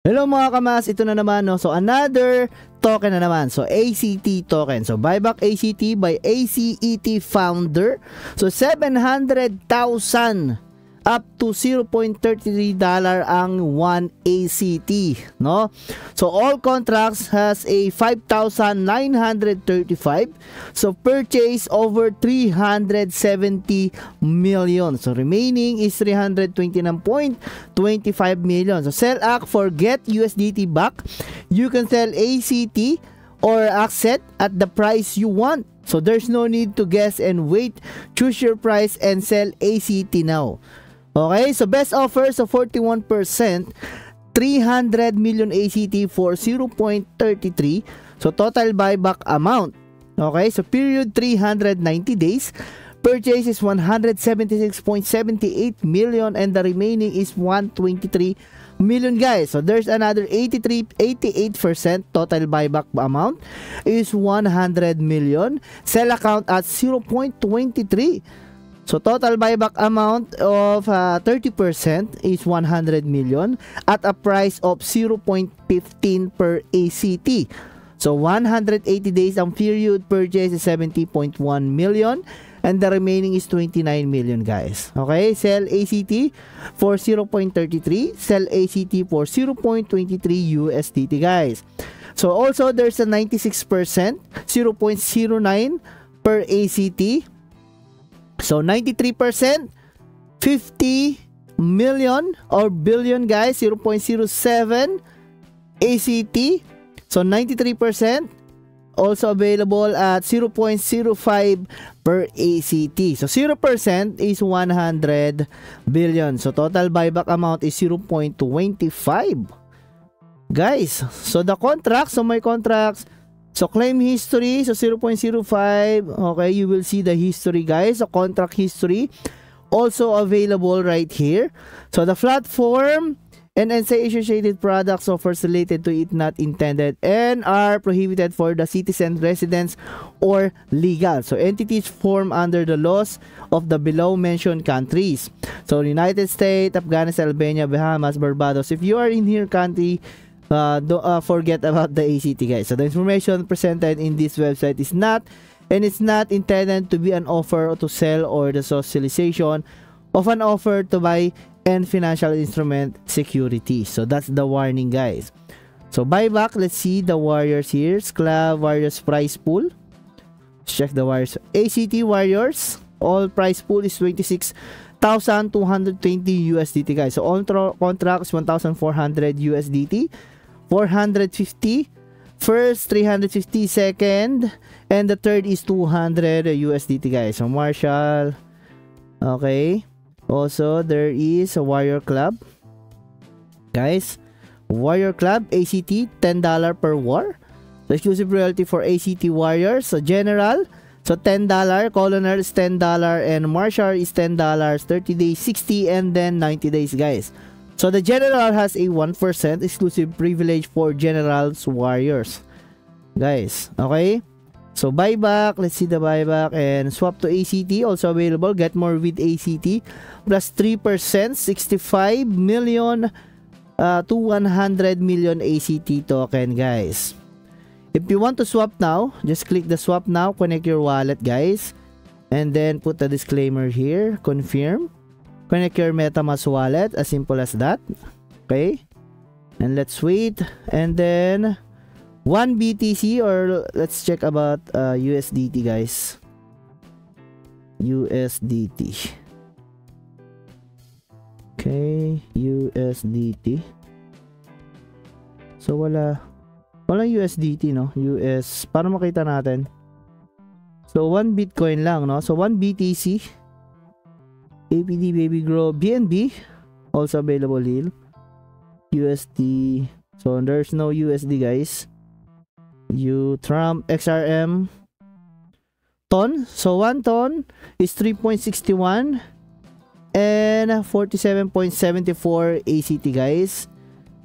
Hello mga kamas, ito na naman no. So another token na naman. So ACT token. So buyback ACT by ACET founder. So 700,000 up to $0.33 ang 1 ACT, no? So all contracts has a 5,935. So purchase over 370 million. So remaining is 329.25 million. So sell ACT for get USDT back. You can sell ACT or ACT at the price you want. So there's no need to guess and wait. Choose your price and sell ACT now. Okay, so best offer so 41%, 300 million ACT for 0.33. So total buyback amount. Okay, so period 390 days. Purchase is 176.78 million and the remaining is 123 million, guys. So there's another 88% total buyback amount is 100 million. Sell account at 0.23. So total buyback amount of 30% is 100 million at a price of 0.15 per ACT. So 180 days ang period. Purchase is 70.1 million and the remaining is 29 million, guys. Okay, sell ACT for 0.33, sell ACT for 0.23 USDT, guys. So also there's a 96%, 0.09 per ACT. So 93%, 50 million or billion, guys, 0.07 ACT. So 93% also available at 0.05 per ACT. So 0% is 100 billion. So total buyback amount is 0.25. Guys, so the contracts, so my contracts, so claim history, so 0.05. Okay, you will see the history, guys. So contract history also available right here. So the platform and NSA associated products offers related to it not intended and are prohibited for the citizen, residents, or legal. So entities formed under the laws of the below mentioned countries. So United States, Afghanistan, Albania, Bahamas, Barbados. If you are in your country, don't forget about the ACT, guys. So the information presented in this website is not, and it's not intended to be an offer to sell or the socialization of an offer to buy and financial instrument security. So that's the warning, guys. So buyback, let's see the warriors here. Club Warriors price pool. Let's check the warriors. ACT Warriors, all price pool is 26,220 USDT, guys. So all contracts 1,400 USDT. 450 first, 350 second, and the third is 200 USDT, guys. So Marshall, okay. Also there is a Warrior Club, guys. Warrior Club ACT $10 per war. So exclusive royalty for ACT Warriors. So General, so $10, Colonel is $10, and Marshall is $10, 30 days, 60, and then 90 days, guys. So the General has a 1% exclusive privilege for General's Warriors, guys. Okay, so buyback, let's see the buyback, and swap to ACT also available. Get more with ACT plus 3%, 65 million to 100 million ACT token, guys. If you want to swap now, just click the swap now, connect your wallet, guys, and then put a disclaimer here, confirm. Connect your MetaMask wallet, as simple as that. Okay, and let's wait. And then 1 BTC, or let's check about USDT, guys. USDT. Okay, USDT. So walang USDT, no? US, para makita natin. So 1 Bitcoin lang, no? So 1 BTC. APD Baby Grow BNB also available here. USD, so there's no USD, guys. Trump XRM ton, so 1 ton is 3.61 and 47.74 ACT, guys.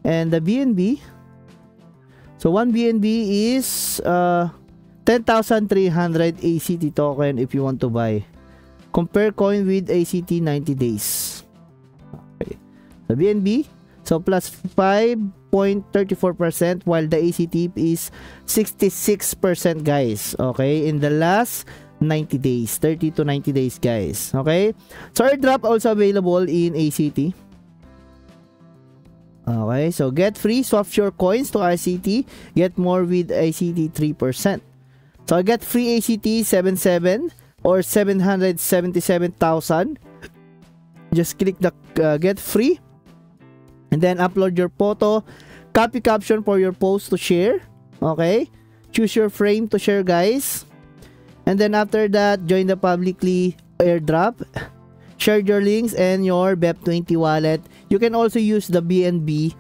And the BNB, so 1 BNB is 10,300 ACT token if you want to buy. Compare coin with ACT 90 days. Okay. The BNB, So plus 5.34%, while the ACT is 66% guys. Okay, in the last 90 days, 30 to 90 days guys. Okay, so airdrop also available in ACT. Okay, so get free, swap your coins to ACT, get more with ACT 3%. So I get free ACT 77 or 777,000. Just click the get free and then upload your photo, copy caption for your post to share. Okay, choose your frame to share guys, and then after that join the publicly airdrop, share your links and your BEP20 wallet. You can also use the BNB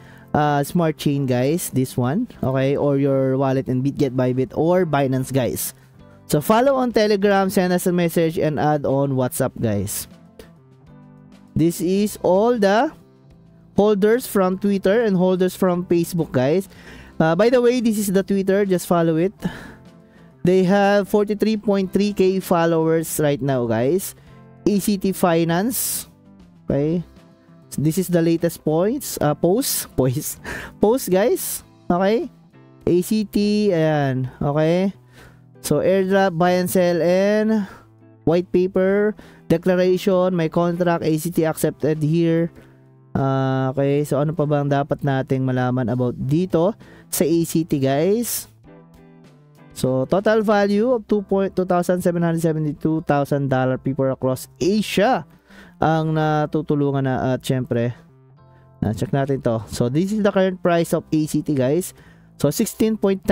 smart chain guys, this one, okay, or your wallet in BitGet, Bybit or Binance guys. So follow on Telegram, send us a message and add on WhatsApp guys. This is all the holders from Twitter and holders from Facebook guys. By the way, this is the Twitter, just follow it. They have 43.3k followers right now guys. ACT Finance, okay, so this is the latest post guys. Okay, ACT, ayan, okay. So airdrop, buy and sell, and white paper, declaration, my contract, ACT accepted here. Okay, so ano pa bang dapat nating malaman about dito sa ACT guys? So total value of $2,772,000 people across Asia ang natutulungan na, at syempre check natin to. So this is the current price of ACT guys. So 16.9%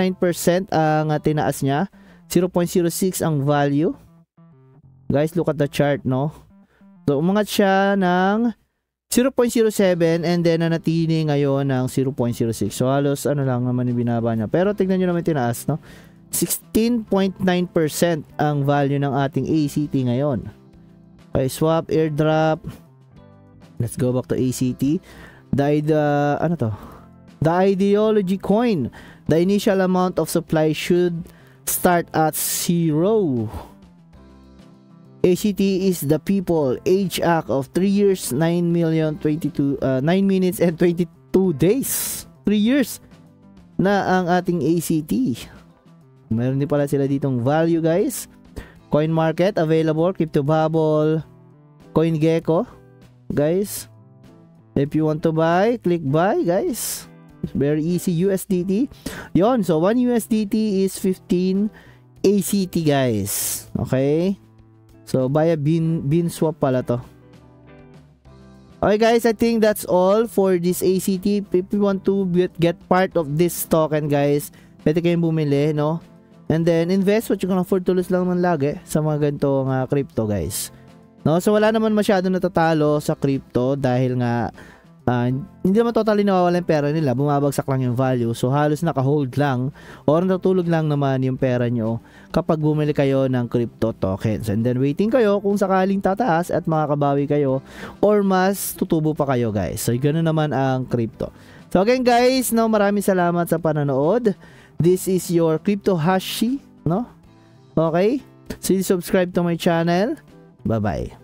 ang tinaas niya, 0.06 ang value. Guys, look at the chart, no? So umangat siya ng 0.07 and then nanatili ngayon ng 0.06. So halos ano lang naman yung binaba niya. Pero tignan nyo naman tinaas, no? 16.9% ang value ng ating ACT ngayon. Okay, swap, airdrop. Let's go back to ACT. Ano to? The ideology coin. The initial amount of supply should start at 0. ACT is the people. Age act of 3 years, 9 minutes and 22 days. 3 years na ang ating ACT. Meron din pala sila ditong value guys. Coin market available, Crypto Bubble, CoinGecko guys. If you want to buy, click buy guys. It's very easy. USDT. Yon, so 1 USDT is 15 ACT guys. Okay? So buy a bin swap pala to. Okay guys, I think that's all for this ACT. If you want to get part of this token guys, pwede kayong bumili, no? And then invest what you can afford to lose lang man lagi sa mga ganitong crypto guys. No, so wala naman masyado natatalo sa crypto dahil nga hindi naman totally nawawala yung pera nila, bumabagsak lang yung value. So halos naka-hold lang or natutulog lang naman yung pera nyo kapag bumili kayo ng crypto tokens. And then waiting kayo kung sakaling tataas at makakabawi kayo or mas tutubo pa kayo guys. So ganoon naman ang crypto. So again guys, no, maraming salamat sa panonood. This is your Crypto Hashi, no? Okay? So subscribe to my channel. Bye-bye.